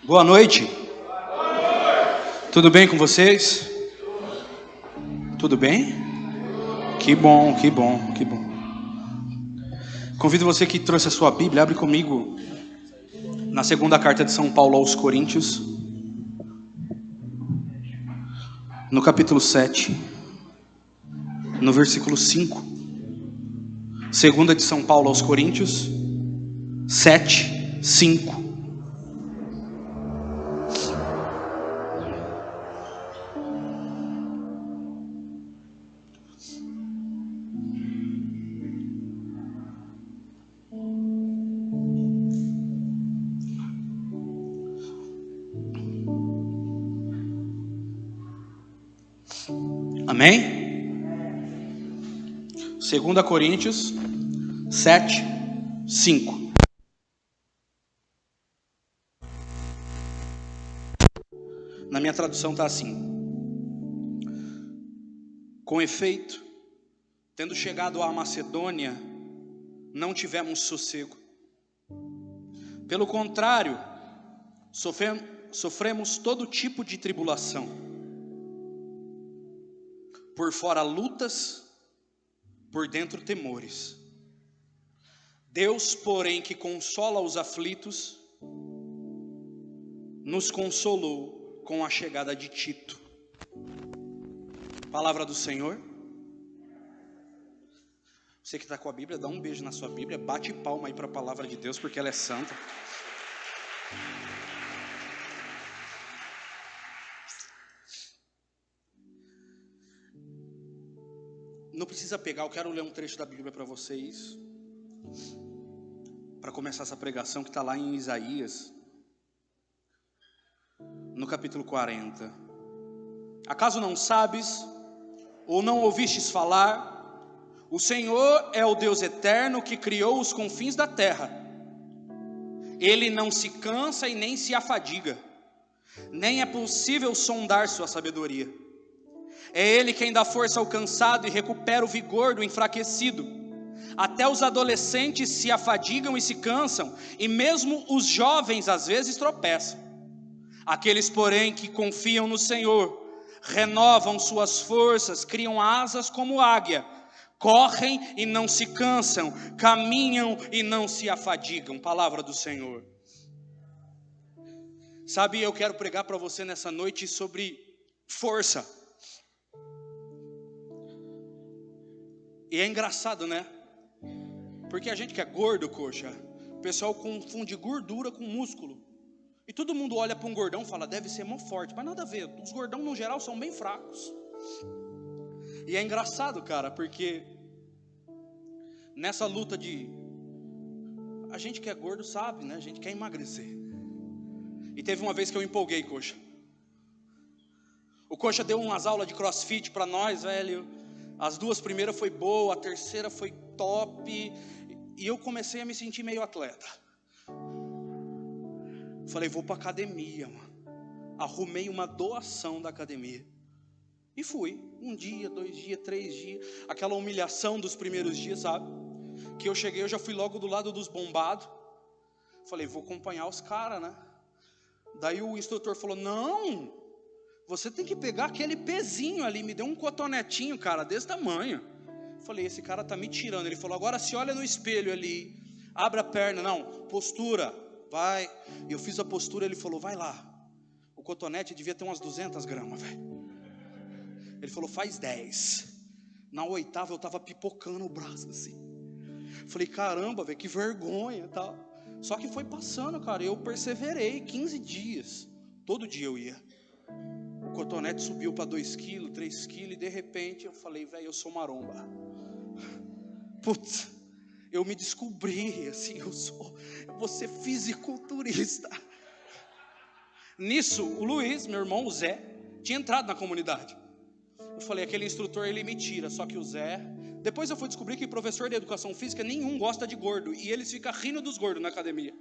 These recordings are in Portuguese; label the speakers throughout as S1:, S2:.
S1: Boa noite. Tudo bem com vocês? Tudo bem? Que bom, que bom, que bom. Convido você que trouxe a sua Bíblia, abre comigo na segunda carta de São Paulo aos Coríntios, no capítulo 7, no versículo 5. Segunda de São Paulo aos Coríntios, 7, 5. Amém? 2 Coríntios 7, 5. Na minha tradução está assim: com efeito, tendo chegado à Macedônia, não tivemos sossego. Pelo contrário, sofremos todo tipo de tribulação. Por fora lutas, por dentro temores. Deus, porém, que consola os aflitos, nos consolou com a chegada de Tito. Palavra do Senhor. Você que está com a Bíblia, dá um beijo na sua Bíblia, bate palma aí para a palavra de Deus, porque ela é santa. Não precisa pegar, eu quero ler um trecho da Bíblia para vocês, para começar essa pregação que está lá em Isaías, no capítulo 40. Acaso não sabes, ou não ouvistes falar? O Senhor é o Deus eterno que criou os confins da terra. Ele não se cansa e nem se afadiga, nem é possível sondar sua sabedoria. É Ele quem dá força ao cansado e recupera o vigor do enfraquecido. Até os adolescentes se afadigam e se cansam, e mesmo os jovens às vezes tropeçam. Aqueles, porém, que confiam no Senhor, renovam suas forças, criam asas como águia, correm e não se cansam, caminham e não se afadigam. Palavra do Senhor. Sabe, eu quero pregar para você nessa noite sobre força. E é engraçado, né? Porque a gente que é gordo, coxa, o pessoal confunde gordura com músculo. E todo mundo olha para um gordão e fala, deve ser mó forte. Mas nada a ver, os gordão no geral são bem fracos. E é engraçado, cara, porque nessa luta de... A gente que é gordo sabe, né? A gente quer emagrecer. E teve uma vez que eu empolguei, coxa. O coxa deu umas aulas de crossfit para nós, velho. As duas primeiras foi boa, a terceira foi top. E eu comecei a me sentir meio atleta. Falei, vou para academia, mano. Arrumei uma doação da academia. E fui. 1 dia, 2 dias, 3 dias. Aquela humilhação dos primeiros dias, sabe? Que eu cheguei, eu já fui logo do lado dos bombados. Falei, vou acompanhar os caras, né? Daí o instrutor falou, não, você tem que pegar aquele pezinho ali. Me deu um cotonetinho, cara, desse tamanho. Falei, esse cara tá me tirando. Ele falou, agora se olha no espelho ali, abre a perna. Não, postura, vai. E eu fiz a postura, ele falou, vai lá. O cotonete devia ter umas 200 gramas, velho. Ele falou, faz 10. Na 8ª eu tava pipocando o braço assim. Falei, caramba, velho, que vergonha e tal. Só que foi passando, cara, eu perseverei 15 dias. Todo dia eu ia. O cotonete subiu para 2 quilos, 3 quilos. E de repente eu falei, velho, eu sou maromba. Putz, eu me descobri assim, eu vou ser fisiculturista. Nisso, o Luiz, meu irmão, o Zé, tinha entrado na comunidade. Eu falei, aquele instrutor, ele me tira. Só que o Zé... Depois eu fui descobrir que professor de educação física nenhum gosta de gordo. E eles ficam rindo dos gordos na academia.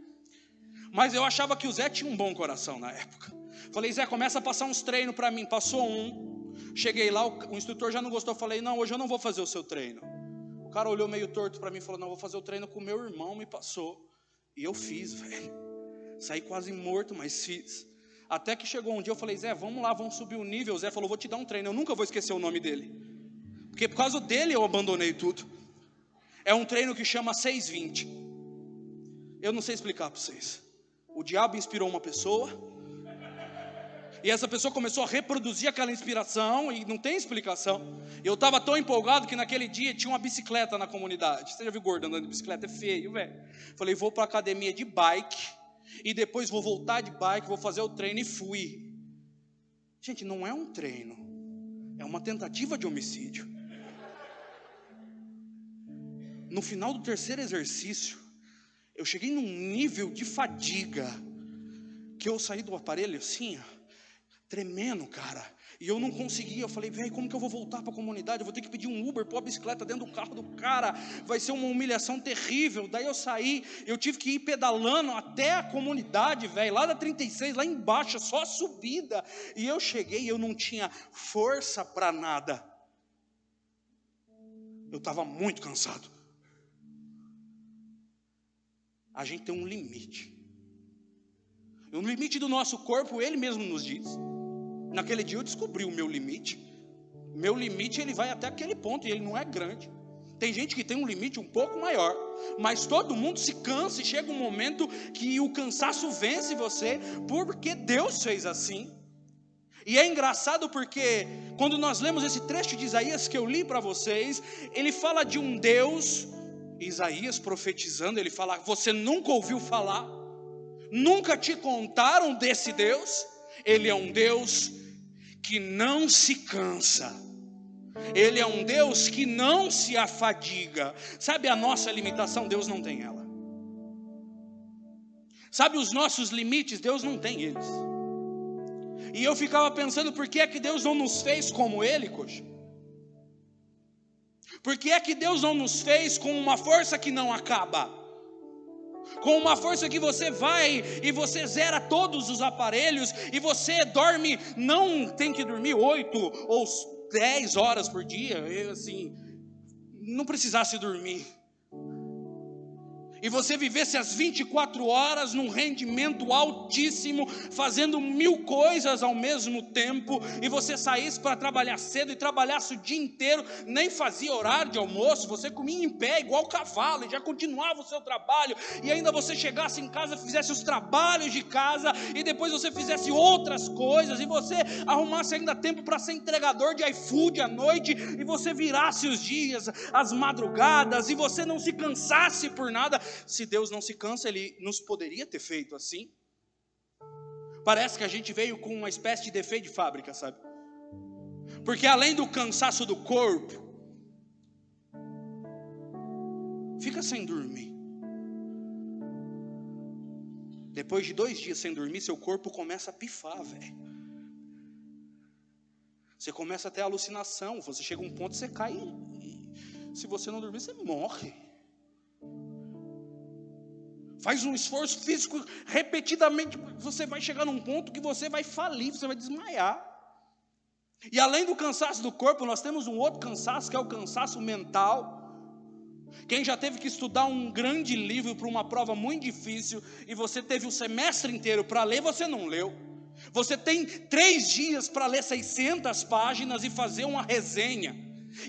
S1: Mas eu achava que o Zé tinha um bom coração na época. Falei, Zé, começa a passar uns treinos para mim. Passou um. Cheguei lá, o instrutor já não gostou. Falei, não, hoje eu não vou fazer o seu treino. O cara olhou meio torto para mim e falou, não, vou fazer o treino com o meu irmão, me passou. E eu fiz, velho. Saí quase morto, mas fiz. Até que chegou um dia, eu falei, Zé, vamos lá, vamos subir o nível. O Zé falou, vou te dar um treino. Eu nunca vou esquecer o nome dele, porque por causa dele eu abandonei tudo. É um treino que chama 620. Eu não sei explicar para vocês. O diabo inspirou uma pessoa, e essa pessoa começou a reproduzir aquela inspiração, e não tem explicação. Eu estava tão empolgado que naquele dia tinha uma bicicleta na comunidade. Você já viu gordo andando de bicicleta? É feio, velho. Falei, vou para a academia de bike, e depois vou voltar de bike, vou fazer o treino, e fui. Gente, não é um treino, é uma tentativa de homicídio. No final do terceiro exercício, eu cheguei num nível de fadiga, que eu saí do aparelho assim, ó, tremendo, cara. E eu não conseguia. Eu falei, velho, como que eu vou voltar para a comunidade? Eu vou ter que pedir um Uber, pôr a bicicleta dentro do carro do cara. Vai ser uma humilhação terrível. Daí eu saí, eu tive que ir pedalando até a comunidade, velho, lá da 36, lá embaixo, só a subida. E eu cheguei e eu não tinha força para nada. Eu estava muito cansado. A gente tem um limite. E o limite do nosso corpo, ele mesmo nos diz. Naquele dia eu descobri o meu limite. Meu limite, ele vai até aquele ponto, e ele não é grande. Tem gente que tem um limite um pouco maior, mas todo mundo se cansa, e chega um momento que o cansaço vence você, porque Deus fez assim. E é engraçado porque quando nós lemos esse trecho de Isaías que eu li para vocês, ele fala de um Deus, Isaías profetizando, ele fala, você nunca ouviu falar, nunca te contaram desse Deus. Ele é um Deus que não se cansa. Ele é um Deus que não se afadiga. Sabe a nossa limitação? Deus não tem ela. Sabe os nossos limites? Deus não tem eles. E eu ficava pensando, por que é que Deus não nos fez como Ele, coxa? Por que é que Deus não nos fez com uma força que não acaba? Com uma força que você vai e você zera todos os aparelhos, e você dorme, não tem que dormir 8 ou 10 horas por dia, assim, não precisasse dormir. E você vivesse as 24 horas num rendimento altíssimo, fazendo 1000 coisas ao mesmo tempo, e você saísse para trabalhar cedo e trabalhasse o dia inteiro, nem fazia horário de almoço, você comia em pé igual cavalo e já continuava o seu trabalho, e ainda você chegasse em casa, fizesse os trabalhos de casa, e depois você fizesse outras coisas, e você arrumasse ainda tempo para ser entregador de iFood à noite, e você virasse os dias, as madrugadas, e você não se cansasse por nada. Se Deus não se cansa, Ele nos poderia ter feito assim. Parece que a gente veio com uma espécie de defeito de fábrica, sabe? Porque além do cansaço do corpo, fica sem dormir. Depois de 2 dias sem dormir, seu corpo começa a pifar, velho. Você começa a ter alucinação. Você chega a um ponto, você cai, e se você não dormir, você morre. Faz um esforço físico repetidamente, você vai chegar num ponto que você vai falir, você vai desmaiar. E além do cansaço do corpo, nós temos um outro cansaço, que é o cansaço mental. Quem já teve que estudar um grande livro para uma prova muito difícil, e você teve o semestre inteiro para ler, você não leu. Você tem 3 dias para ler 600 páginas e fazer uma resenha.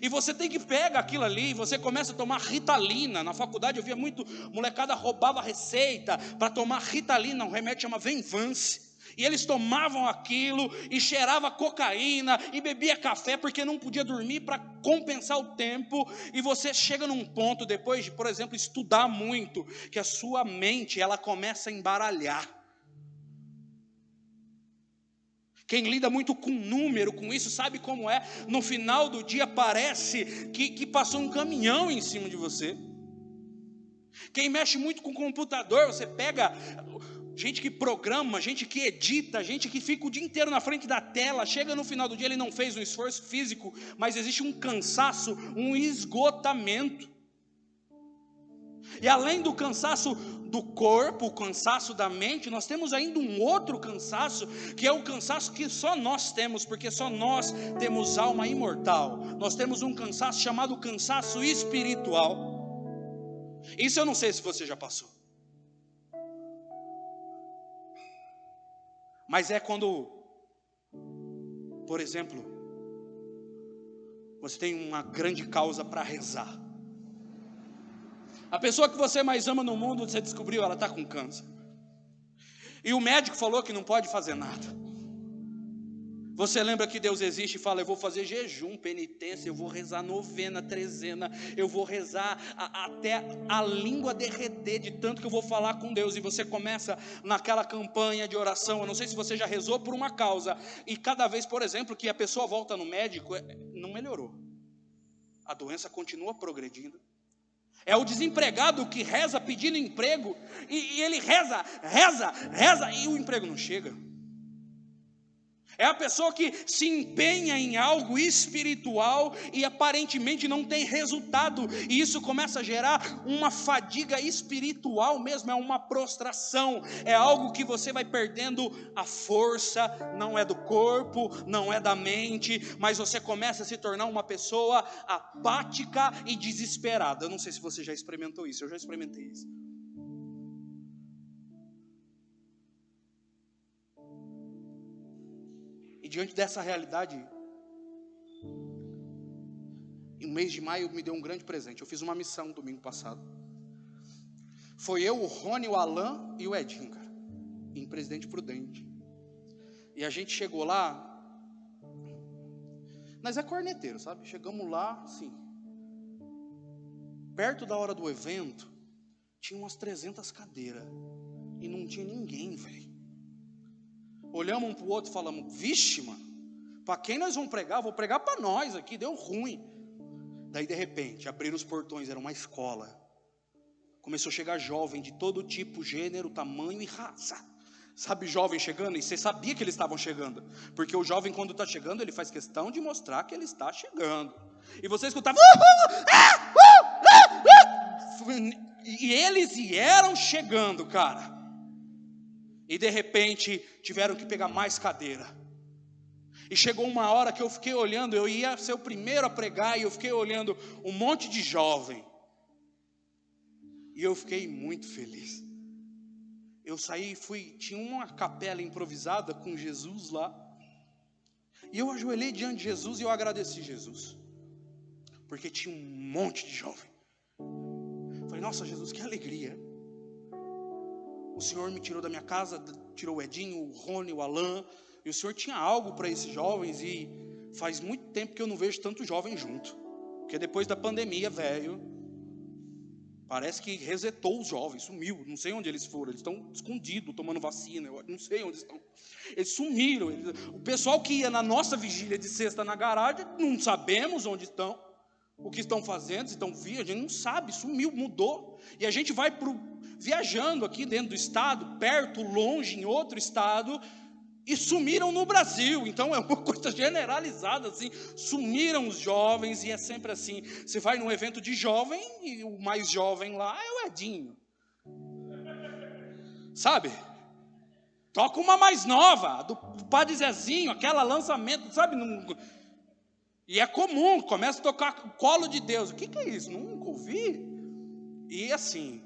S1: E você tem que pegar aquilo ali, você começa a tomar Ritalina. Na faculdade eu via muito, molecada roubava receita para tomar Ritalina, um remédio chama Venvance. E eles tomavam aquilo e cheirava cocaína e bebia café porque não podia dormir para compensar o tempo. E você chega num ponto, depois de, por exemplo, estudar muito, que a sua mente ela começa a embaralhar. Quem lida muito com número, com isso, sabe como é. No final do dia parece que passou um caminhão em cima de você. Quem mexe muito com computador, você pega gente que programa, gente que edita, gente que fica o dia inteiro na frente da tela. Chega no final do dia, ele não fez um esforço físico, mas existe um cansaço, um esgotamento. E além do cansaço do corpo, o cansaço da mente, nós temos ainda um outro cansaço, que é o cansaço que só nós temos, porque só nós temos alma imortal. Nós temos um cansaço chamado cansaço espiritual. Isso eu não sei se você já passou. Mas é quando, por exemplo, você tem uma grande causa para rezar. A pessoa que você mais ama no mundo, você descobriu, ela está com câncer. E o médico falou que não pode fazer nada. Você lembra que Deus existe e fala: eu vou fazer jejum, penitência, eu vou rezar novena, trezena, eu vou rezar até a língua derreter, de tanto que eu vou falar com Deus. E você começa naquela campanha de oração. Eu não sei se você já rezou por uma causa, e cada vez, por exemplo, que a pessoa volta no médico, não melhorou, a doença continua progredindo. É o desempregado que reza pedindo emprego, e ele reza, e o emprego não chega. É a pessoa que se empenha em algo espiritual e aparentemente não tem resultado, e isso começa a gerar uma fadiga espiritual mesmo, é uma prostração, é algo que você vai perdendo a força, não é do corpo, não é da mente, mas você começa a se tornar uma pessoa apática e desesperada. Eu não sei se você já experimentou isso, eu já experimentei isso. E diante dessa realidade, em um mês de maio me deu um grande presente. Eu fiz uma missão domingo passado. Foi eu, o Rony, o Alan e o Edinho, cara, em Presidente Prudente. E a gente chegou lá, nós é corneteiro, sabe? Chegamos lá, assim, perto da hora do evento, tinha umas 300 cadeiras, e não tinha ninguém, velho. Olhamos um para o outro e falamos: vixe, mano, para quem nós vamos pregar? Vou pregar para nós aqui, deu ruim. Daí de repente, abriram os portões, era uma escola. Começou a chegar jovem de todo tipo, gênero, tamanho e raça. Sabe, jovem chegando, e você sabia que eles estavam chegando, porque o jovem, quando está chegando, ele faz questão de mostrar que ele está chegando. E você escutava: e eles vieram chegando, cara. E de repente tiveram que pegar mais cadeira. E chegou uma hora que eu fiquei olhando, eu ia ser o primeiro a pregar, e eu fiquei olhando um monte de jovem. E eu fiquei muito feliz. Eu saí e tinha uma capela improvisada com Jesus lá. E eu ajoelhei diante de Jesus e eu agradeci Jesus. Porque tinha um monte de jovem. Falei: nossa, Jesus, que alegria. O Senhor me tirou da minha casa, tirou o Edinho, o Rony, o Alan, e o Senhor tinha algo para esses jovens, e faz muito tempo que eu não vejo tanto jovem junto, porque depois da pandemia, velho, parece que resetou os jovens, sumiu, não sei onde eles foram, eles estão escondidos, tomando vacina, eu não sei onde estão, eles sumiram, o pessoal que ia na nossa vigília de sexta na garagem, não sabemos onde estão, o que estão fazendo, se estão vivos, a gente não sabe, sumiu, mudou, e a gente vai viajando aqui dentro do estado, perto, longe, em outro estado, e sumiram no Brasil. Então é uma coisa generalizada assim, sumiram os jovens, e é sempre assim, você vai num evento de jovem, e o mais jovem lá é o Edinho, sabe? Toca uma mais nova, do Padre Zezinho, aquela lançamento, sabe? E é comum, começa a tocar o Colo de Deus. O que é isso? Nunca ouvi. E assim,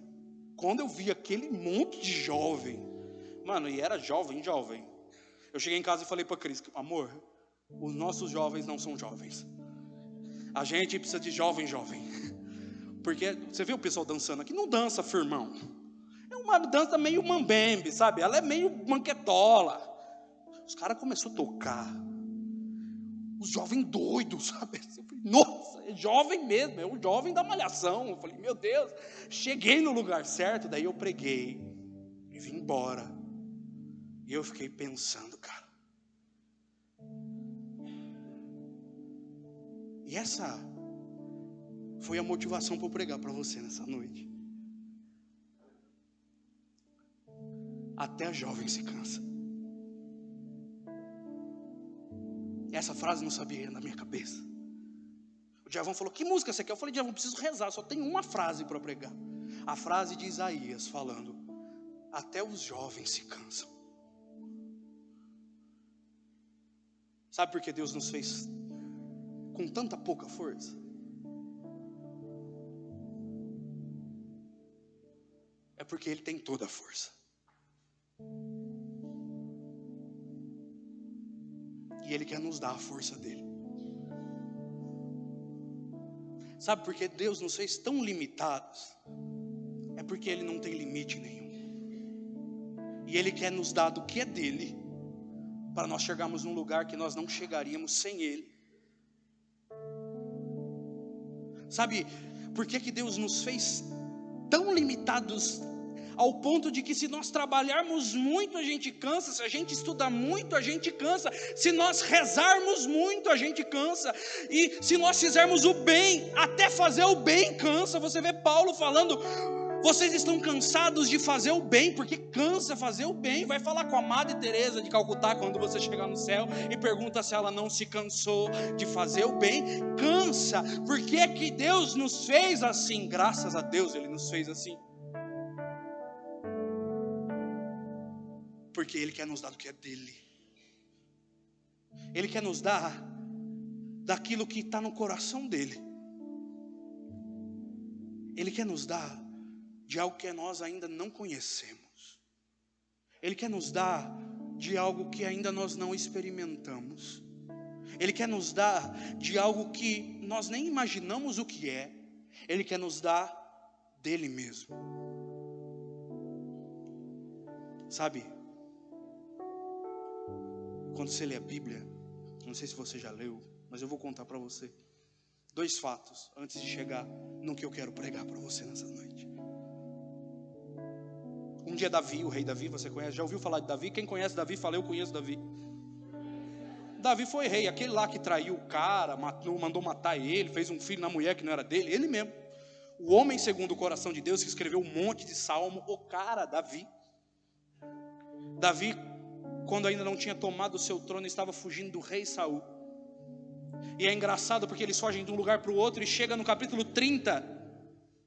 S1: quando eu vi aquele monte de jovem, mano, e era jovem, eu cheguei em casa e falei para Cris: amor, os nossos jovens não são jovens, a gente precisa de jovem. Porque você vê o pessoal dançando aqui, não dança firmão, é uma dança meio mambembe, sabe? Ela é meio manquetola. Os caras começaram a tocar, os jovens doidos, sabe? Eu falei: nossa, é jovem mesmo, é o jovem da malhação. Eu falei: meu Deus, cheguei no lugar certo. Daí eu preguei e vim embora. E eu fiquei pensando, cara, e essa foi a motivação para eu pregar para você nessa noite. Até a jovem se cansa. Essa frase não sabia na minha cabeça. O Diavão falou: que música você quer? Eu falei: Diavão, preciso rezar, só tem uma frase para pregar. A frase de Isaías falando: até os jovens se cansam. Sabe por que Deus nos fez com tanta pouca força? É porque Ele tem toda a força. E Ele quer nos dar a força dEle. Sabe por que Deus nos fez tão limitados? É porque Ele não tem limite nenhum. E Ele quer nos dar do que é dEle, para nós chegarmos num lugar que nós não chegaríamos sem Ele. Sabe por que Deus nos fez tão limitados, ao ponto de que se nós trabalharmos muito a gente cansa, se a gente estudar muito a gente cansa, se nós rezarmos muito a gente cansa, e se nós fizermos o bem, até fazer o bem cansa. Você vê Paulo falando: vocês estão cansados de fazer o bem, porque cansa fazer o bem. Vai falar com a Madre Teresa de Calcutá quando você chegar no céu e pergunta se ela não se cansou de fazer o bem. Cansa. Por que é que Deus nos fez assim? Graças a Deus Ele nos fez assim. Porque Ele quer nos dar do que é dEle. Ele quer nos dar daquilo que está no coração dEle. Ele quer nos dar de algo que nós ainda não conhecemos. Ele quer nos dar de algo que ainda nós não experimentamos. Ele quer nos dar de algo que nós nem imaginamos o que é. Ele quer nos dar dele mesmo. Sabe, quando você lê a Bíblia, não sei se você já leu, mas eu vou contar para você 2 fatos antes de chegar no que eu quero pregar para você nessa noite. Um dia Davi, o rei Davi, você conhece? Já ouviu falar de Davi? Quem conhece Davi, fala: eu conheço Davi. Davi foi rei, aquele lá que traiu o cara, mandou matar ele, fez um filho na mulher que não era dele, ele mesmo. O homem segundo o coração de Deus, que escreveu um monte de salmo, o cara, Davi. Davi, quando ainda não tinha tomado o seu trono, estava fugindo do rei Saul. E é engraçado porque eles fogem de um lugar para o outro, e chega no capítulo 30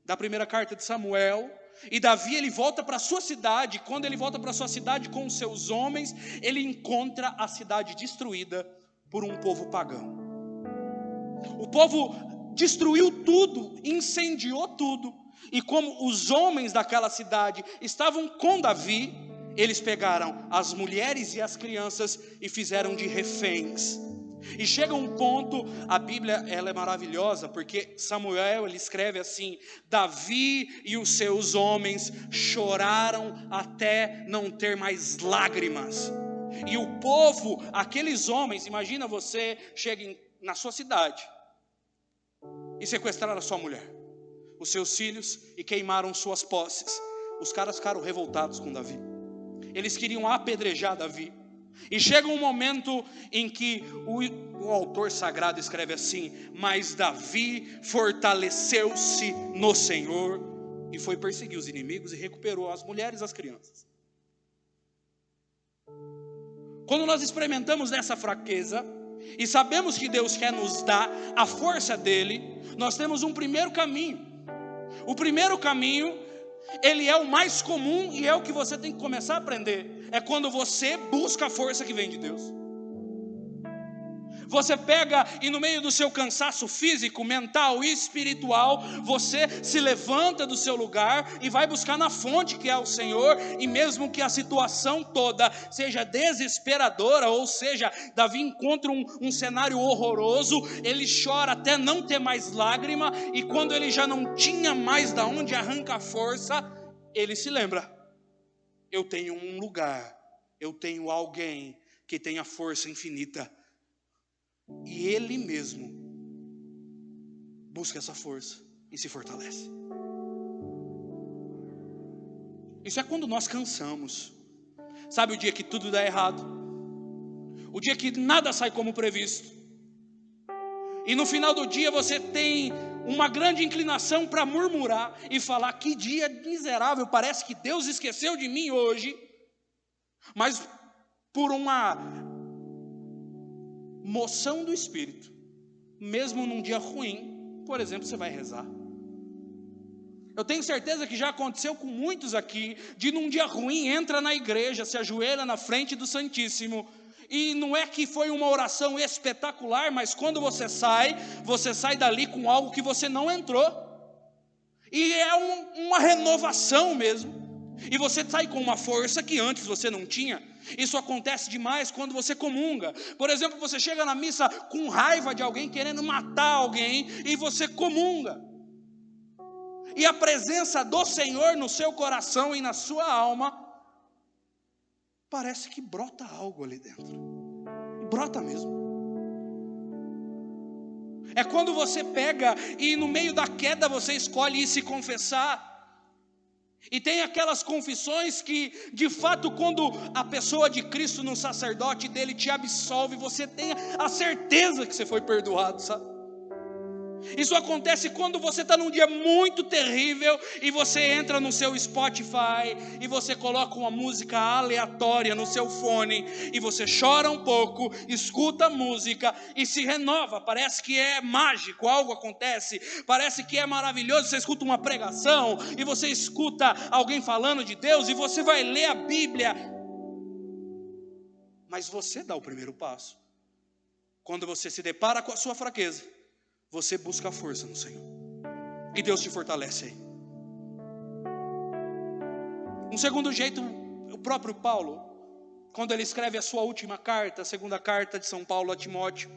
S1: da primeira carta de Samuel. E Davi, ele volta para a sua cidade. Quando ele volta para a sua cidade com os seus homens, ele encontra a cidade destruída por um povo pagão. O povo destruiu tudo, incendiou tudo. E como os homens daquela cidade estavam com Davi, eles pegaram as mulheres e as crianças e fizeram de reféns. E chega um ponto, a Bíblia ela é maravilhosa, porque Samuel ele escreve assim: Davi e os seus homens choraram até não ter mais lágrimas. E o povo, aqueles homens, imagina você chega na sua cidade e sequestraram a sua mulher, os seus filhos, e queimaram suas posses. Os caras ficaram revoltados com Davi. Eles queriam apedrejar Davi. E chega um momento em que o autor sagrado escreve assim: mas Davi fortaleceu-se no Senhor e foi perseguir os inimigos e recuperou as mulheres e as crianças. Quando nós experimentamos dessa fraqueza e sabemos que Deus quer nos dar a força dele, nós temos um primeiro caminho. O primeiro caminho, ele é o mais comum e é o que você tem que começar a aprender. É quando você busca a força que vem de Deus. Você pega e no meio do seu cansaço físico, mental e espiritual, você se levanta do seu lugar e vai buscar na fonte que é o Senhor. E mesmo que a situação toda seja desesperadora, ou seja, Davi encontra um cenário horroroso, ele chora até não ter mais lágrima, e quando ele já não tinha mais da onde arrancar força, ele se lembra: eu tenho um lugar, eu tenho alguém que tem a força infinita. E ele mesmo busca essa força e se fortalece. Isso é quando nós cansamos. Sabe o dia que tudo dá errado? O dia que nada sai como previsto. E no final do dia você tem uma grande inclinação para murmurar e falar: que dia miserável, parece que Deus esqueceu de mim hoje. Mas por uma moção do Espírito, mesmo num dia ruim, por exemplo, você vai rezar. Eu tenho certeza que já aconteceu com muitos aqui, de num dia ruim, entra na igreja, se ajoelha na frente do Santíssimo, e não é que foi uma oração espetacular, mas quando você sai dali com algo que você não entrou, e é uma renovação mesmo. E você sai com uma força que antes você não tinha. Isso acontece demais quando você comunga. Por exemplo, você chega na missa com raiva de alguém, querendo matar alguém, e você comunga. E a presença do Senhor no seu coração e na sua alma, parece que brota algo ali dentro. Brota mesmo. É quando você pega e no meio da queda você escolhe ir se confessar. E tem aquelas confissões que, de fato, quando a pessoa de Cristo no sacerdote dele te absolve, você tem a certeza que você foi perdoado, sabe? Isso acontece quando você está num dia muito terrível e você entra no seu Spotify e você coloca uma música aleatória no seu fone e você chora um pouco, escuta a música e se renova. Parece que é mágico, algo acontece, parece que é maravilhoso. Você escuta uma pregação e você escuta alguém falando de Deus e você vai ler a Bíblia, mas você dá o primeiro passo. Quando você se depara com a sua fraqueza, você busca a força no Senhor. E Deus te fortalece aí. Um segundo jeito, o próprio Paulo, quando ele escreve a sua última carta, a segunda carta de São Paulo a Timóteo,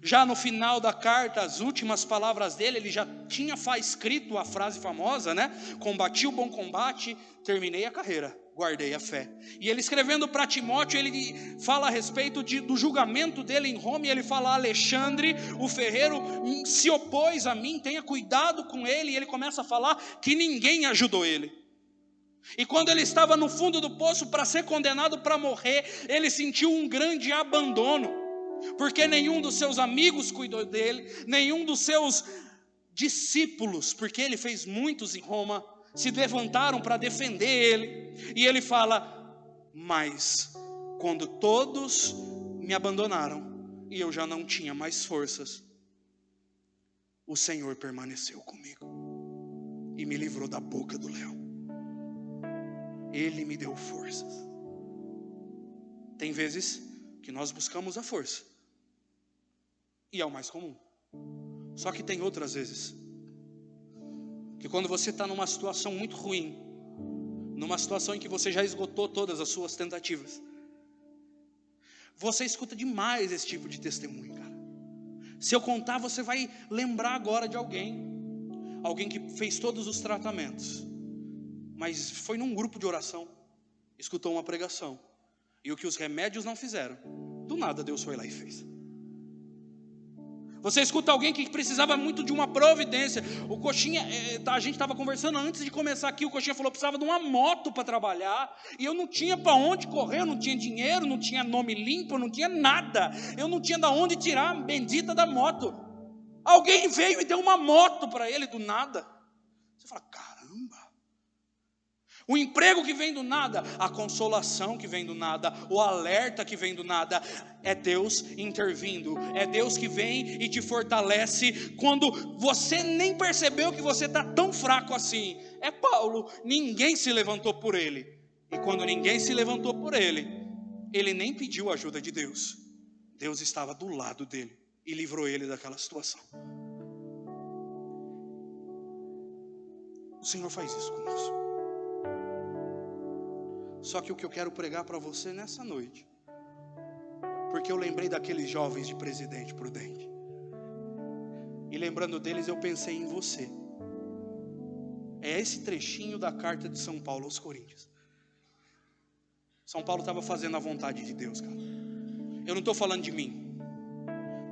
S1: já no final da carta, as últimas palavras dele, ele já tinha escrito a frase famosa, né? Combati o bom combate, terminei a carreira, guardei a fé. E ele escrevendo para Timóteo, ele fala a respeito do julgamento dele em Roma, e ele fala: Alexandre, o ferreiro, se opôs a mim, tenha cuidado com ele. E ele começa a falar que ninguém ajudou ele. E quando ele estava no fundo do poço para ser condenado para morrer, ele sentiu um grande abandono, porque nenhum dos seus amigos cuidou dele, nenhum dos seus discípulos, porque ele fez muitos em Roma, se levantaram para defender ele. E ele fala: mas quando todos me abandonaram e eu já não tinha mais forças, o Senhor permaneceu comigo e me livrou da boca do leão. Ele me deu forças. Tem vezes que nós buscamos a força, e é o mais comum. Só que tem outras vezes que quando você está numa situação muito ruim, numa situação em que você já esgotou todas as suas tentativas, você escuta demais esse tipo de testemunho, cara. Se eu contar, você vai lembrar agora de alguém que fez todos os tratamentos, mas foi num grupo de oração, escutou uma pregação, e o que os remédios não fizeram, do nada Deus foi lá e fez. Você escuta alguém que precisava muito de uma providência. O Coxinha, a gente estava conversando antes de começar aqui, o Coxinha falou que precisava de uma moto para trabalhar, e eu não tinha para onde correr, eu não tinha dinheiro, não tinha nome limpo, não tinha nada, eu não tinha de onde tirar a bendita da moto. Alguém veio e deu uma moto para ele do nada. Você fala: caramba. O emprego que vem do nada, a consolação que vem do nada, o alerta que vem do nada, é Deus intervindo, é Deus que vem e te fortalece quando você nem percebeu que você está tão fraco assim. É Paulo, ninguém se levantou por ele, e quando ninguém se levantou por ele, ele nem pediu a ajuda de Deus. Deus estava do lado dele e livrou ele daquela situação. O Senhor faz isso conosco. Só que o que eu quero pregar para você nessa noite, porque eu lembrei daqueles jovens de Presidente Prudente, e lembrando deles eu pensei em você. É esse trechinho da carta de São Paulo aos Coríntios. São Paulo estava fazendo a vontade de Deus, cara. Eu não estou falando de mim,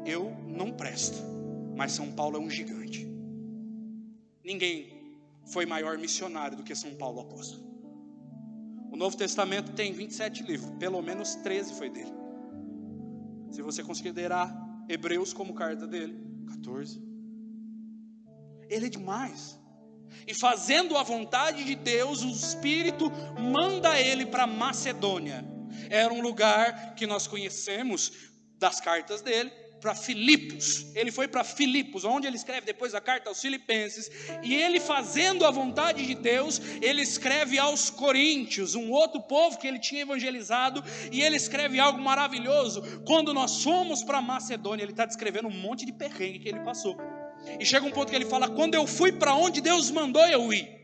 S1: eu não presto, mas São Paulo é um gigante. Ninguém foi maior missionário do que São Paulo apóstolo. O Novo Testamento tem 27 livros, pelo menos 13 foi dele. Se você considerar Hebreus como carta dele, 14. Ele é demais. E fazendo a vontade de Deus, o Espírito manda ele para Macedônia. Era um lugar que nós conhecemos das cartas dele, para Filipos. Ele foi para Filipos, onde ele escreve depois a carta aos Filipenses. E ele, fazendo a vontade de Deus, ele escreve aos Coríntios, um outro povo que ele tinha evangelizado. E ele escreve algo maravilhoso. Quando nós fomos para Macedônia, ele está descrevendo um monte de perrengue que ele passou. E chega um ponto que ele fala: quando eu fui para onde Deus mandou eu ir,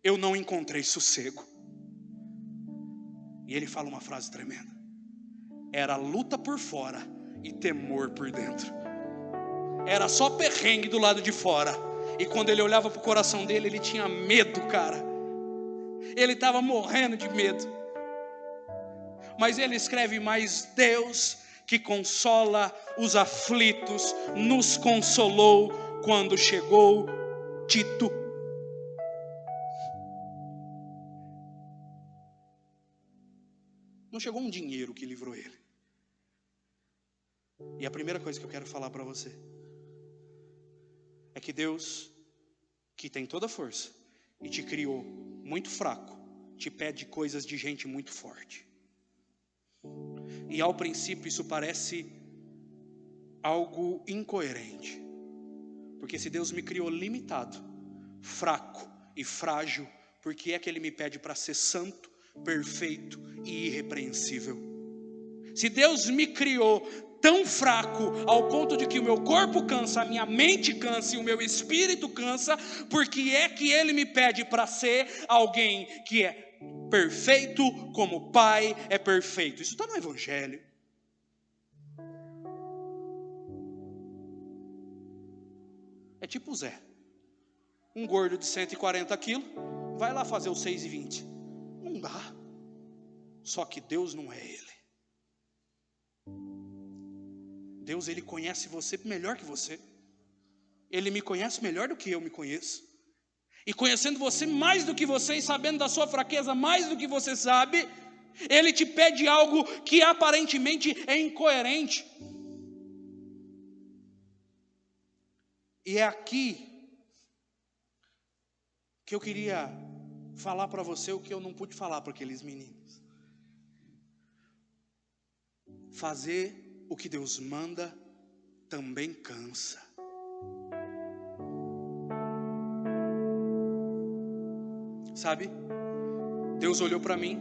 S1: eu não encontrei sossego. E ele fala uma frase tremenda: era luta por fora e temor por dentro. Era só perrengue do lado de fora, e quando ele olhava para o coração dele, ele tinha medo, cara. Ele estava morrendo de medo. Mas ele escreve: mas Deus, que consola os aflitos, nos consolou quando chegou Tito. Não chegou um dinheiro que livrou ele. E a primeira coisa que eu quero falar para você é que Deus, que tem toda a força e te criou muito fraco, te pede coisas de gente muito forte. E ao princípio isso parece algo incoerente, porque se Deus me criou limitado, fraco e frágil, por que é que Ele me pede para ser santo, perfeito e irrepreensível? Se Deus me criou tão fraco ao ponto de que o meu corpo cansa, a minha mente cansa e o meu espírito cansa, por que é que Ele me pede para ser alguém que é perfeito como o Pai é perfeito? Isso está no Evangelho. É tipo o Zé, um gordo de 140 quilos, vai lá fazer os 6,20. Não dá. Só que Deus não é Ele. Deus, Ele conhece você melhor que você. Ele me conhece melhor do que eu me conheço. E conhecendo você mais do que você, e sabendo da sua fraqueza mais do que você sabe, Ele te pede algo que aparentemente é incoerente. E é aqui que eu queria falar para você o que eu não pude falar para aqueles meninos. Fazer o que Deus manda também cansa. Sabe? Deus olhou para mim.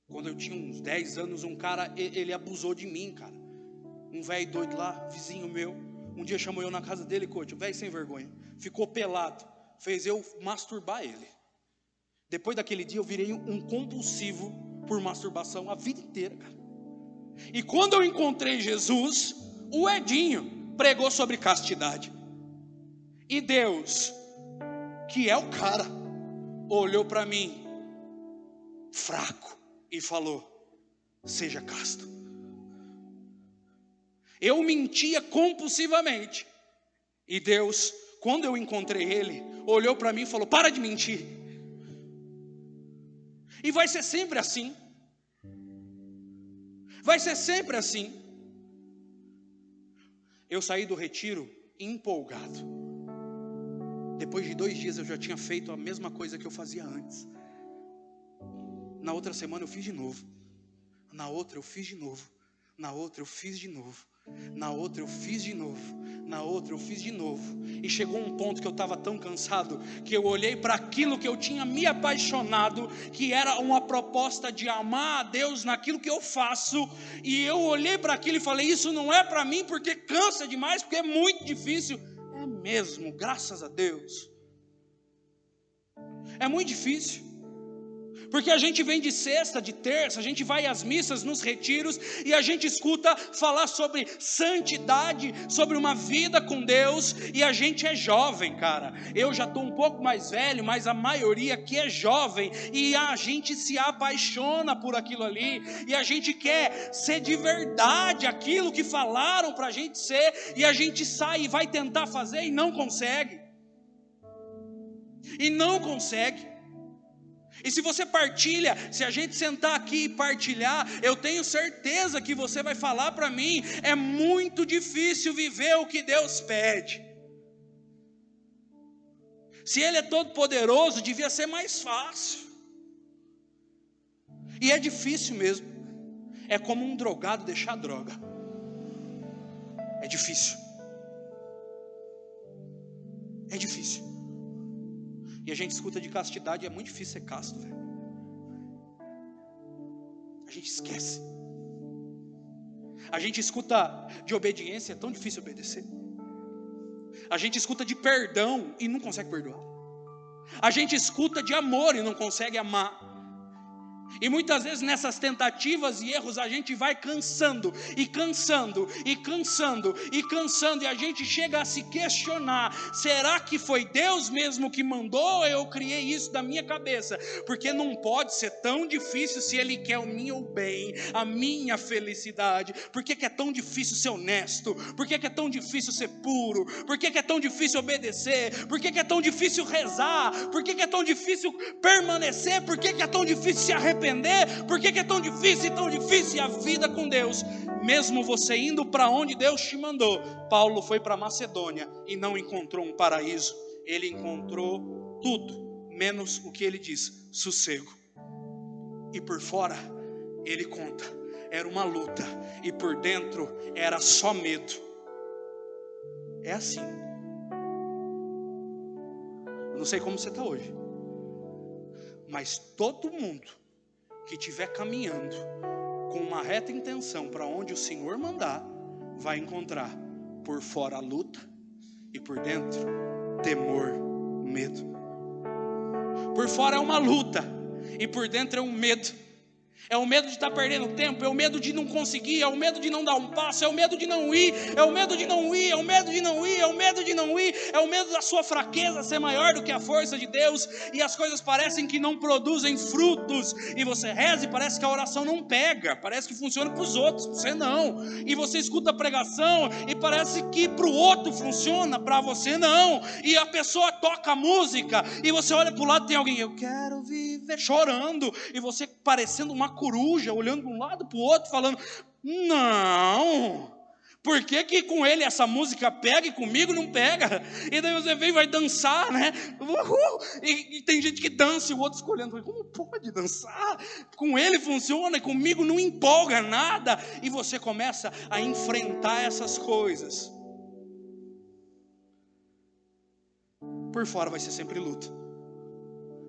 S1: Quando eu tinha uns 10 anos, um cara, ele abusou de mim, cara. Um velho doido lá, vizinho meu. Um dia chamou eu na casa dele, coach, velho sem vergonha. Ficou pelado, fez eu masturbar ele. Depois daquele dia eu virei um compulsivo por masturbação a vida inteira, cara. E quando eu encontrei Jesus, o Edinho pregou sobre castidade. E Deus, que é o cara, olhou para mim, fraco, e falou: seja casto. Eu mentia compulsivamente. E Deus, quando eu encontrei Ele, olhou para mim e falou: para de mentir. E vai ser sempre assim. Vai ser sempre assim. Eu saí do retiro empolgado. Depois de 2 dias eu já tinha feito a mesma coisa que eu fazia antes. Na outra semana eu fiz de novo. Na outra eu fiz de novo. Na outra eu fiz de novo. Na outra eu fiz de novo. Na outra eu fiz de novo. E chegou um ponto que eu estava tão cansado que eu olhei para aquilo que eu tinha me apaixonado, que era uma proposta de amar a Deus naquilo que eu faço. E eu olhei para aquilo e falei: isso não é para mim, porque cansa demais, porque é muito difícil. É mesmo, graças a Deus. É muito difícil. Porque a gente vem de sexta, de terça, a gente vai às missas, nos retiros, e a gente escuta falar sobre santidade, sobre uma vida com Deus, e a gente é jovem, cara. Eu já estou um pouco mais velho, mas a maioria aqui é jovem, e a gente se apaixona por aquilo ali, e a gente quer ser de verdade aquilo que falaram para a gente ser, e a gente sai e vai tentar fazer e não consegue. E não consegue. E se você partilha, se a gente sentar aqui e partilhar, eu tenho certeza que você vai falar para mim: é muito difícil viver o que Deus pede. Se Ele é todo poderoso, devia ser mais fácil. E é difícil mesmo. É como um drogado deixar droga. É difícil. É difícil. E a gente escuta de castidade, é muito difícil ser casto, velho. A gente esquece. A gente escuta de obediência, é tão difícil obedecer. A gente escuta de perdão e não consegue perdoar. A gente escuta de amor e não consegue amar. E muitas vezes nessas tentativas e erros a gente vai cansando, e cansando, e cansando, e cansando, e a gente chega a se questionar: será que foi Deus mesmo que mandou, ou eu criei isso da minha cabeça? Porque não pode ser tão difícil se Ele quer o meu bem, a minha felicidade. Por que é tão difícil ser honesto? Por que é tão difícil ser puro? Por que é tão difícil obedecer? Por que é tão difícil rezar? Por que é tão difícil permanecer? Por que é tão difícil se arrepender? Por que é tão difícil a vida com Deus? Mesmo você indo para onde Deus te mandou. Paulo foi para Macedônia e não encontrou um paraíso. Ele encontrou tudo, menos o que ele diz: sossego. E por fora, ele conta, era uma luta, e por dentro era só medo. É assim. Eu não sei como você está hoje, mas todo mundo que estiver caminhando com uma reta intenção para onde o Senhor mandar, vai encontrar por fora a luta e por dentro temor, medo. Por fora é uma luta e por dentro é um medo. É o medo de estar perdendo tempo, é o medo de não conseguir, é o medo de não dar um passo, é o medo de não ir, é o medo de não ir, é o medo de não ir, é o medo de não ir, é o medo da sua fraqueza ser maior do que a força de Deus, e as coisas parecem que não produzem frutos, e você reza e parece que a oração não pega, parece que funciona para os outros, você não, e você escuta a pregação e parece que para o outro funciona, para você não, e a pessoa toca a música, e você olha para o lado e tem alguém: eu quero viver, chorando, e você parecendo uma coruja, olhando de um lado para o outro, falando: não, por que com ele essa música pega e comigo não pega? E daí você vem e vai dançar, né? E tem gente que dança e o outro fica olhando: como pode dançar? Com ele funciona e comigo não empolga nada. E você começa a enfrentar essas coisas. Por fora vai ser sempre luta,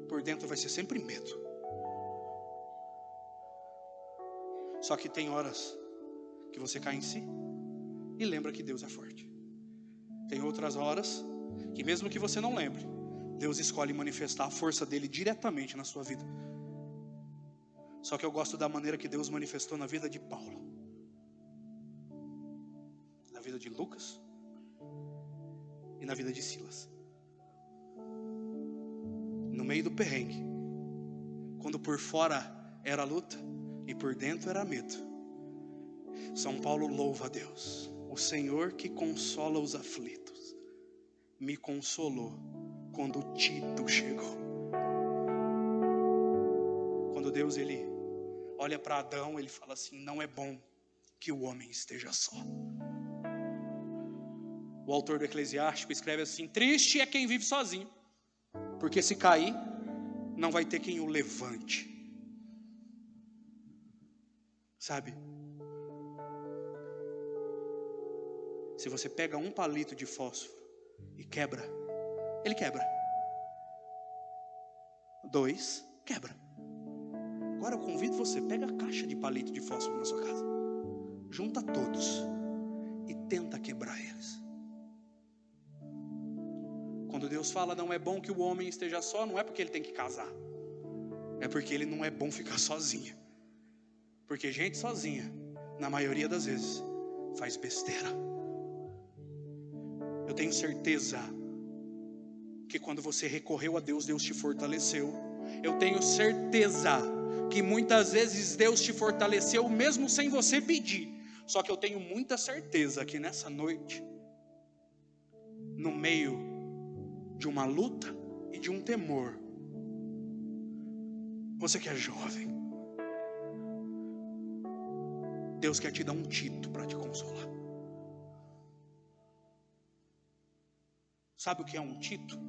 S1: por dentro vai ser sempre medo. Só que tem horas que você cai em si e lembra que Deus é forte. Tem outras horas que, mesmo que você não lembre, Deus escolhe manifestar a força dele diretamente na sua vida. Só que eu gosto da maneira que Deus manifestou na vida de Paulo, na vida de Lucas e na vida de Silas. No meio do perrengue, quando por fora era luta e por dentro era medo, São Paulo louva a Deus: o Senhor que consola os aflitos me consolou quando Tito chegou. Quando Deus ele olha para Adão, ele fala assim: não é bom que o homem esteja só. O autor do Eclesiástico escreve assim: triste é quem vive sozinho, porque se cair, não vai ter quem o levante. Sabe, se você pega um palito de fósforo e quebra, ele quebra. 2, quebra. Agora eu convido você: pega a caixa de palito de fósforo na sua casa, junta todos e tenta quebrar eles. Quando Deus fala não é bom que o homem esteja só, não é porque ele tem que casar, é porque ele não é bom ficar sozinho. Porque gente sozinha, na maioria das vezes, faz besteira. Eu tenho certeza que quando você recorreu a Deus, Deus te fortaleceu. Eu tenho certeza que muitas vezes Deus te fortaleceu mesmo sem você pedir. Só que eu tenho muita certeza que nessa noite, no meio de uma luta e de um temor, você que é jovem, Deus quer te dar um Tito para te consolar. Sabe o que é um Tito?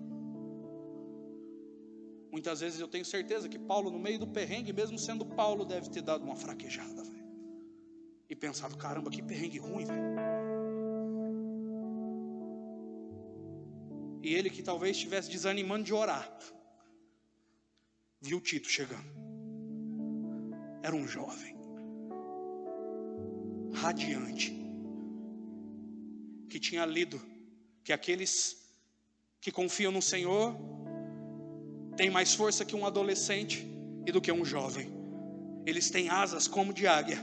S1: Muitas vezes eu tenho certeza que Paulo, no meio do perrengue, mesmo sendo Paulo, deve ter dado uma fraquejada, velho. E pensado: caramba, que perrengue ruim, velho. E ele, que talvez estivesse desanimando de orar, viu Tito chegando. Era um jovem radiante, que tinha lido que aqueles que confiam no Senhor têm mais força que um adolescente e do que um jovem. Eles têm asas como de águia,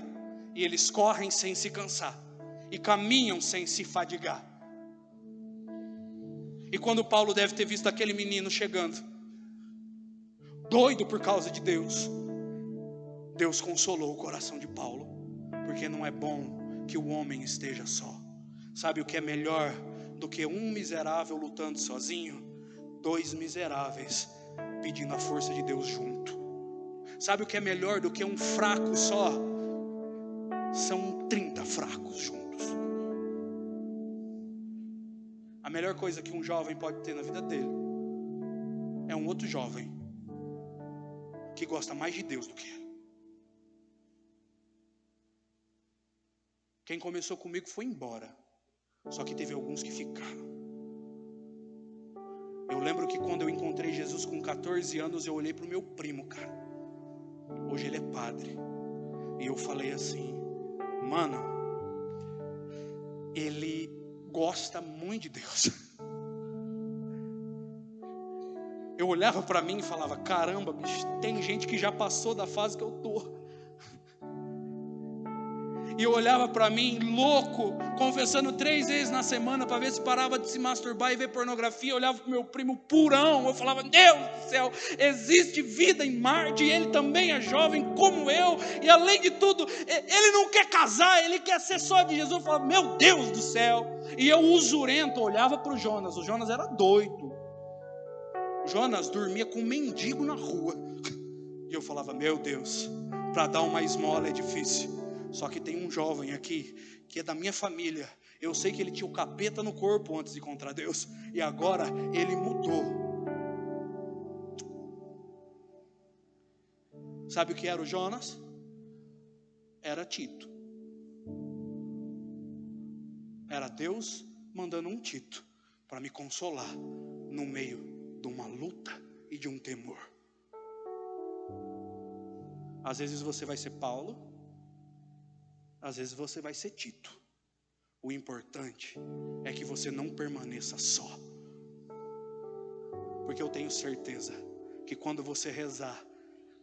S1: e eles correm sem se cansar, e caminham sem se fadigar. E quando Paulo deve ter visto aquele menino chegando, doido por causa de Deus, Deus consolou o coração de Paulo, porque não é bom que o homem esteja só. Sabe o que é melhor do que um miserável lutando sozinho? 2 miseráveis pedindo a força de Deus junto. Sabe o que é melhor do que um fraco só? São 30 fracos juntos. A melhor coisa que um jovem pode ter na vida dele é um outro jovem que gosta mais de Deus do que ele. Quem começou comigo foi embora, só que teve alguns que ficaram. Eu lembro que quando eu encontrei Jesus com 14 anos, eu olhei para o meu primo, cara. Hoje ele é padre. E eu falei assim: mano, ele gosta muito de Deus. Eu olhava para mim e falava: caramba, bicho, tem gente que já passou da fase que eu tô. E eu olhava para mim, louco, confessando 3 vezes na semana para ver se parava de se masturbar e ver pornografia. Eu olhava para o meu primo purão, eu falava: Deus do céu, existe vida em Marte, e ele também é jovem como eu, e além de tudo, ele não quer casar, ele quer ser só de Jesus. Eu falava: meu Deus do céu. E eu, usurento, olhava para o Jonas era doido. O Jonas dormia com um mendigo na rua, e eu falava: meu Deus, para dar uma esmola é difícil. Só que tem um jovem aqui, que é da minha família. Eu sei que ele tinha o capeta no corpo antes de encontrar Deus, e agora ele mudou. Sabe o que era o Jonas? Era Tito. Era Deus mandando um Tito para me consolar no meio de uma luta e de um temor. Às vezes você vai ser Paulo, às vezes você vai ser Tito. O importante é que você não permaneça só. Porque eu tenho certeza que quando você rezar,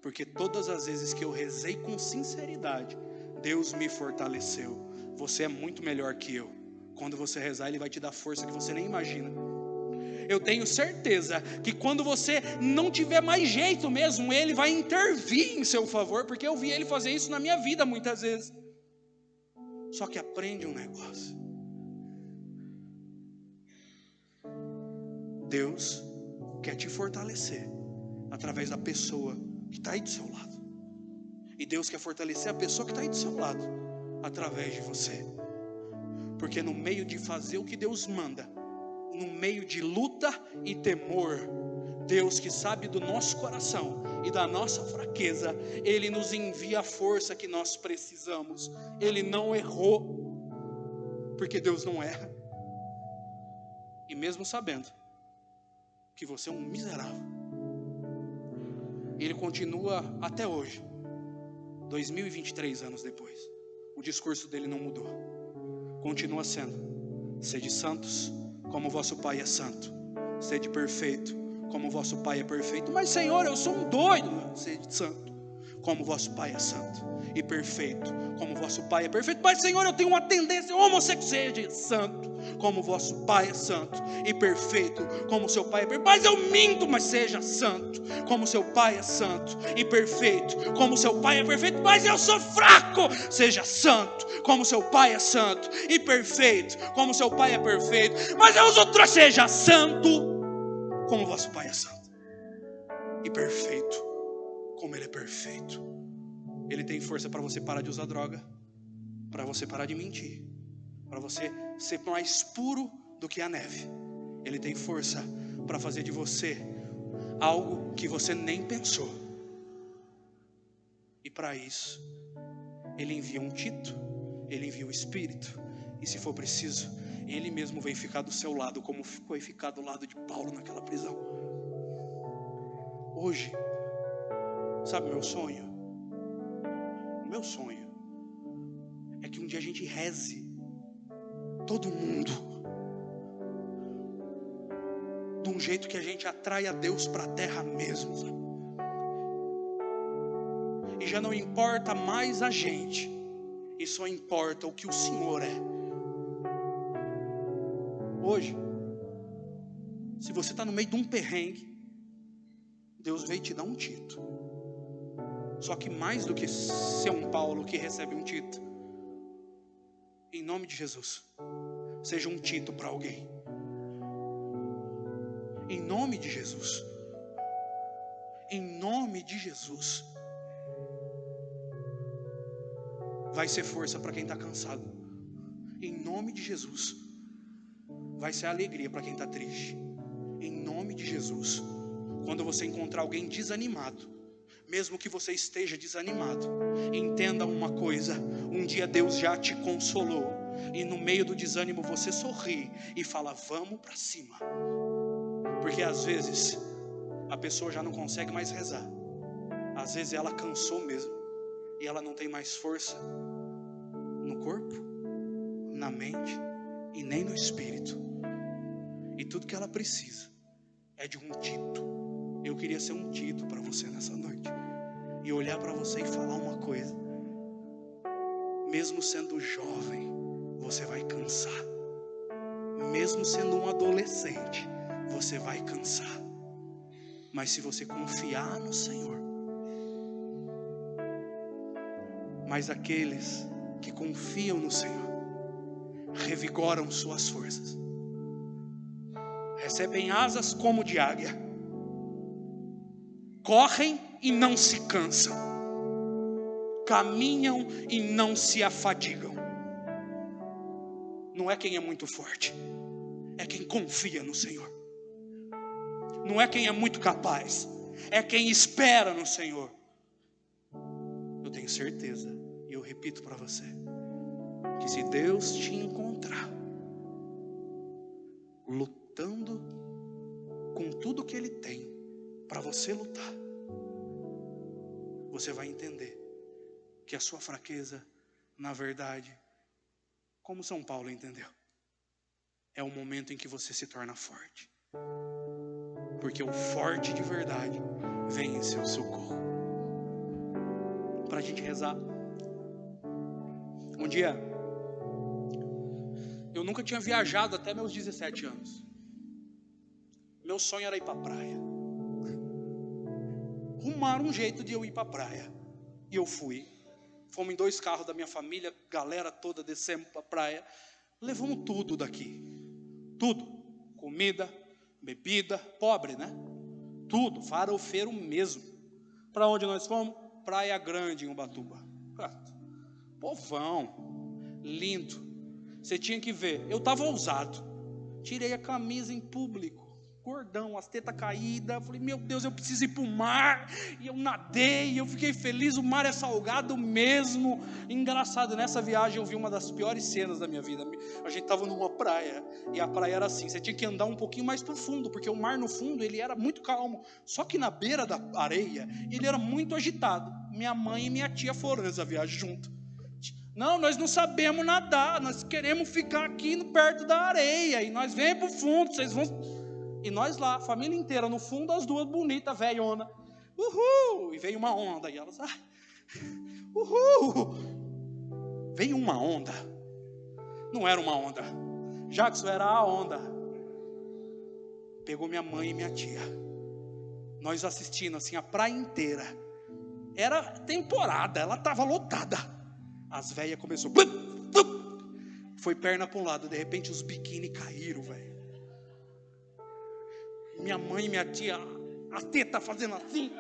S1: porque todas as vezes que eu rezei com sinceridade, Deus me fortaleceu. Você é muito melhor que eu. Quando você rezar, Ele vai te dar força que você nem imagina. Eu tenho certeza que quando você não tiver mais jeito mesmo, Ele vai intervir em seu favor, porque eu vi Ele fazer isso na minha vida muitas vezes. Só que aprende um negócio. Deus quer te fortalecer através da pessoa que está aí do seu lado. E Deus quer fortalecer a pessoa que está aí do seu lado através de você. Porque no meio de fazer o que Deus manda, no meio de luta e temor, Deus, que sabe do nosso coração e da nossa fraqueza, Ele nos envia a força que nós precisamos. Ele não errou, porque Deus não erra. E mesmo sabendo que você é um miserável, Ele continua até hoje, 2023 anos depois. O discurso dele não mudou. Continua sendo: sede santos, como vosso Pai é santo. Sede perfeito, como vosso Pai é perfeito. Mas Senhor, eu sou um doido. Sede santo, como vosso Pai é santo. E perfeito, como vosso Pai é perfeito. Mas Senhor, eu tenho uma tendência homossexual. Sede santo, como vosso Pai é santo. E perfeito, como seu Pai é perfeito. Mas eu minto, mas seja santo, como seu Pai é santo. E perfeito, como seu Pai é perfeito. Mas eu sou fraco. Seja santo, como seu Pai é santo. E perfeito, como seu Pai é perfeito. Mas eu uso trouxa. Seja santo, como vosso Pai é santo. E perfeito, como Ele é perfeito. Ele tem força para você parar de usar droga, para você parar de mentir, para você ser mais puro do que a neve. Ele tem força para fazer de você algo que você nem pensou. E para isso, Ele envia um Tito, Ele envia o Espírito, e se for preciso, Ele mesmo vem ficar do seu lado, como foi ficar do lado de Paulo naquela prisão. Hoje, sabe meu sonho? O meu sonho é que um dia a gente reze, todo mundo, de um jeito que a gente atrai a Deus para a terra mesmo, sabe? E já não importa mais a gente, e só importa o que o Senhor é. Hoje, se você está no meio de um perrengue, Deus veio te dar um Tito. Só que mais do que ser um Paulo que recebe um Tito, em nome de Jesus, seja um Tito para alguém. Em nome de Jesus. Em nome de Jesus. Vai ser força para quem está cansado. Em nome de Jesus. Vai ser alegria para quem está triste. Em nome de Jesus. Quando você encontrar alguém desanimado, mesmo que você esteja desanimado, entenda uma coisa: um dia Deus já te consolou, e no meio do desânimo você sorri e fala: vamos para cima. Porque às vezes a pessoa já não consegue mais rezar, às vezes ela cansou mesmo, e ela não tem mais força no corpo, na mente e nem no espírito, e tudo que ela precisa é de um Tito. Eu queria ser um Tito para você nessa noite, e olhar para você e falar uma coisa: mesmo sendo jovem, você vai cansar. Mesmo sendo um adolescente, você vai cansar. Mas se você confiar no Senhor, mas aqueles que confiam no Senhor revigoram suas forças, recebem asas como de águia, correm e não se cansam, caminham e não se afadigam. Não é quem é muito forte, é quem confia no Senhor. Não é quem é muito capaz, é quem espera no Senhor. Eu tenho certeza, e eu repito para você, que se Deus te encontrar lutando com tudo que Ele tem para você lutar, você vai entender que a sua fraqueza, na verdade, como São Paulo entendeu, é o momento em que você se torna forte. Porque o forte de verdade vem em seu socorro. Para a gente rezar. Um dia, eu nunca tinha viajado até meus 17 anos. Meu sonho era ir para a praia. Arrumaram um jeito de eu ir para a praia. E eu fui. Fomos em 2 carros da minha família, galera toda, descemos para a praia. Levamos tudo daqui. Tudo. Comida, bebida, pobre, né? Tudo, farofeiro mesmo. Para onde nós fomos? Praia Grande, em Ubatuba. Povão, lindo. Você tinha que ver. Eu estava ousado. Tirei a camisa em público. Gordão, as tetas caídas. Falei, meu Deus, eu preciso ir para o mar. E eu nadei, eu fiquei feliz. O mar é salgado mesmo. Engraçado, nessa viagem eu vi uma das piores cenas da minha vida. A gente estava numa praia, e a praia era assim, você tinha que andar um pouquinho mais para o fundo, porque o mar no fundo, ele era muito calmo. Só que na beira da areia, ele era muito agitado. Minha mãe e minha tia foram nessa viagem junto. Não, nós não sabemos nadar, nós queremos ficar aqui perto da areia, e nós vem para o fundo, vocês vão... E nós lá, família inteira, no fundo, as duas bonitas, velhona. Uhul! E veio uma onda, e elas... Uhul! Veio uma onda. Não era uma onda. Jackson era a onda. Pegou minha mãe e minha tia. Nós assistindo assim a praia inteira. Era temporada, ela estava lotada. As velhas começou. Foi perna para um lado, de repente os biquíni caíram, velho. Minha mãe e minha tia, a teta fazendo assim.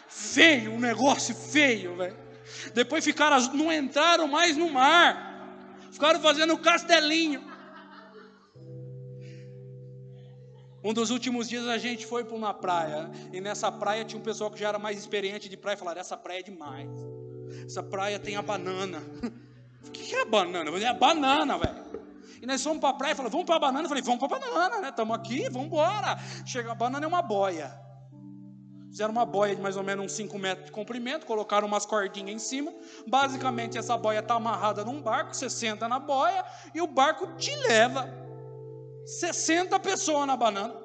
S1: Feio, um negócio feio, velho. Depois ficaram, não entraram mais no mar. Ficaram fazendo castelinho. Um dos últimos dias a gente foi para uma praia. E nessa praia tinha um pessoal que já era mais experiente de praia. Falaram, essa praia é demais. Essa praia tem a banana. O que é a banana? Eu falei, é a banana, velho. E nós fomos para a praia e falaram, vamos para a banana. Eu falei, vamos para a banana, né? Estamos aqui, vamos embora. Chega, a banana é uma boia. Fizeram uma boia de mais ou menos uns 5 metros de comprimento, colocaram umas cordinhas em cima. Basicamente essa boia está amarrada num barco, você senta na boia e o barco te leva. 60 pessoas na banana.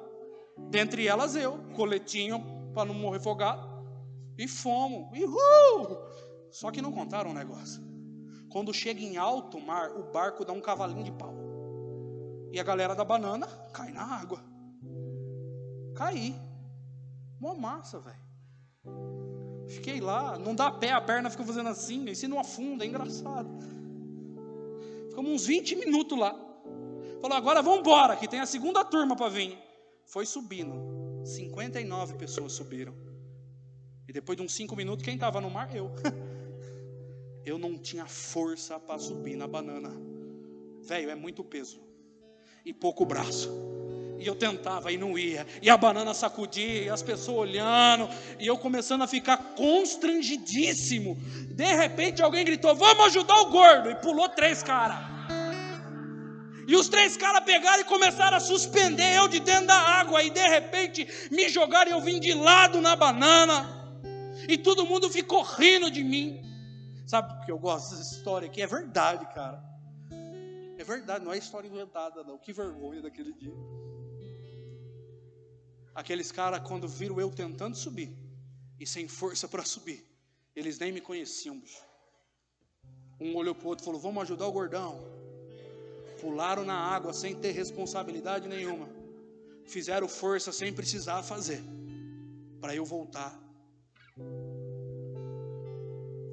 S1: Dentre elas eu, coletinho para não morrer afogado. E fomos. Só que não contaram um negócio. Quando chega em alto mar, o barco dá um cavalinho de pau. E a galera da banana cai na água. Caí. Mó massa, velho. Fiquei lá, não dá pé, a perna fica fazendo assim, e se não afunda, é engraçado. Ficamos uns 20 minutos lá. Falou, agora vamos embora, que tem a segunda turma para vir. Foi subindo. 59 pessoas subiram. E depois de uns 5 minutos, quem estava no mar? Eu. Eu não tinha força para subir na banana. Velho, é muito peso. E pouco braço. E eu tentava e não ia. E a banana sacudia, e as pessoas olhando. E eu começando a ficar constrangidíssimo. De repente alguém gritou, vamos ajudar o gordo. E pulou 3 caras. E os 3 caras pegaram e começaram a suspender eu de dentro da água. E de repente me jogaram e eu vim de lado na banana. E todo mundo ficou rindo de mim. Sabe porque eu gosto dessa história aqui? É verdade, cara. É verdade, não é história inventada não. Que vergonha daquele dia. Aqueles caras, quando viram eu tentando subir e sem força para subir, eles nem me conheciam, bicho. Um olhou para o outro e falou, vamos ajudar o gordão. Pularam na água sem ter responsabilidade nenhuma. Fizeram força sem precisar fazer, para eu voltar.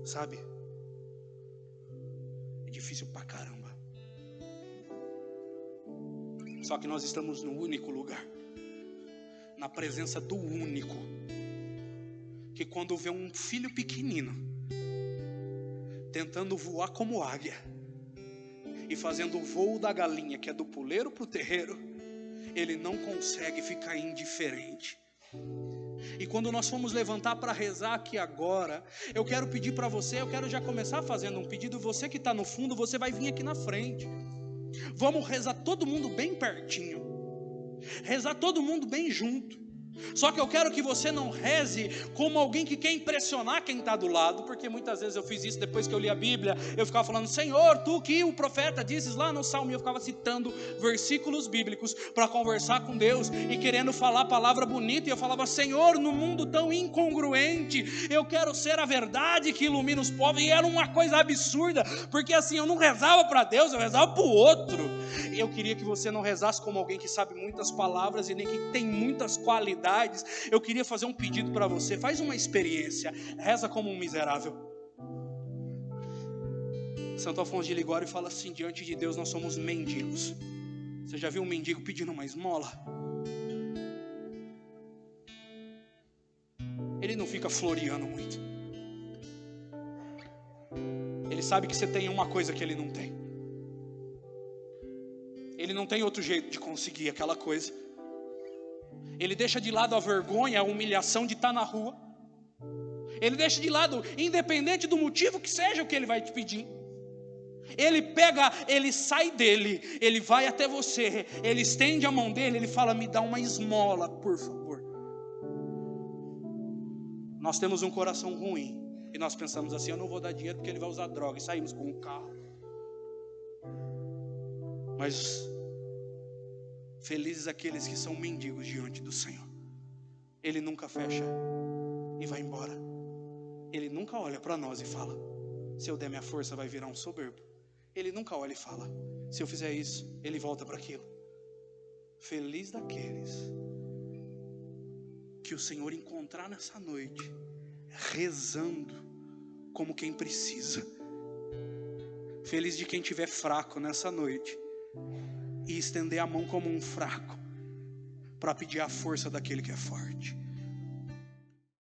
S1: Sabe? É difícil pra caramba. Só que nós estamos no único lugar, na presença do único, que quando vê um filho pequenino tentando voar como águia e fazendo o voo da galinha, que é do puleiro para o terreiro, ele não consegue ficar indiferente. E quando nós formos levantar para rezar aqui agora, eu quero pedir para você, eu quero já começar fazendo um pedido. Você que está no fundo, você vai vir aqui na frente. Vamos rezar todo mundo bem pertinho, rezar todo mundo bem junto. Só que eu quero que você não reze como alguém que quer impressionar quem está do lado, porque muitas vezes eu fiz isso depois que eu li a Bíblia. Eu ficava falando, Senhor, tu que o profeta dizes lá no Salmo, e eu ficava citando versículos bíblicos para conversar com Deus e querendo falar palavra bonita, e eu falava, Senhor, no mundo tão incongruente, eu quero ser a verdade que ilumina os povos. E era uma coisa absurda, porque assim, eu não rezava para Deus, eu rezava para o outro. E eu queria que você não rezasse como alguém que sabe muitas palavras e nem que tem muitas qualidades. Eu queria fazer um pedido para você. Faz uma experiência. Reza como um miserável. Santo Afonso de Ligório fala assim, diante de Deus nós somos mendigos. Você já viu um mendigo pedindo uma esmola? Ele não fica floreando muito. Ele sabe que você tem uma coisa que ele não tem. Ele não tem outro jeito de conseguir aquela coisa. Ele deixa de lado a vergonha, a humilhação de estar na rua. Ele deixa de lado, independente do motivo que seja o que ele vai te pedir. Ele pega, ele sai dele, ele vai até você, ele estende a mão dele, ele fala, me dá uma esmola, por favor. Nós temos um coração ruim, e nós pensamos assim, eu não vou dar dinheiro porque ele vai usar droga, e saímos com um carro. Mas felizes aqueles que são mendigos diante do Senhor. Ele nunca fecha e vai embora. Ele nunca olha para nós e fala, se eu der minha força vai virar um soberbo. Ele nunca olha e fala, se eu fizer isso, ele volta para aquilo. Feliz daqueles que o Senhor encontrar nessa noite rezando como quem precisa. Feliz de quem estiver fraco nessa noite e estender a mão como um fraco para pedir a força daquele que é forte.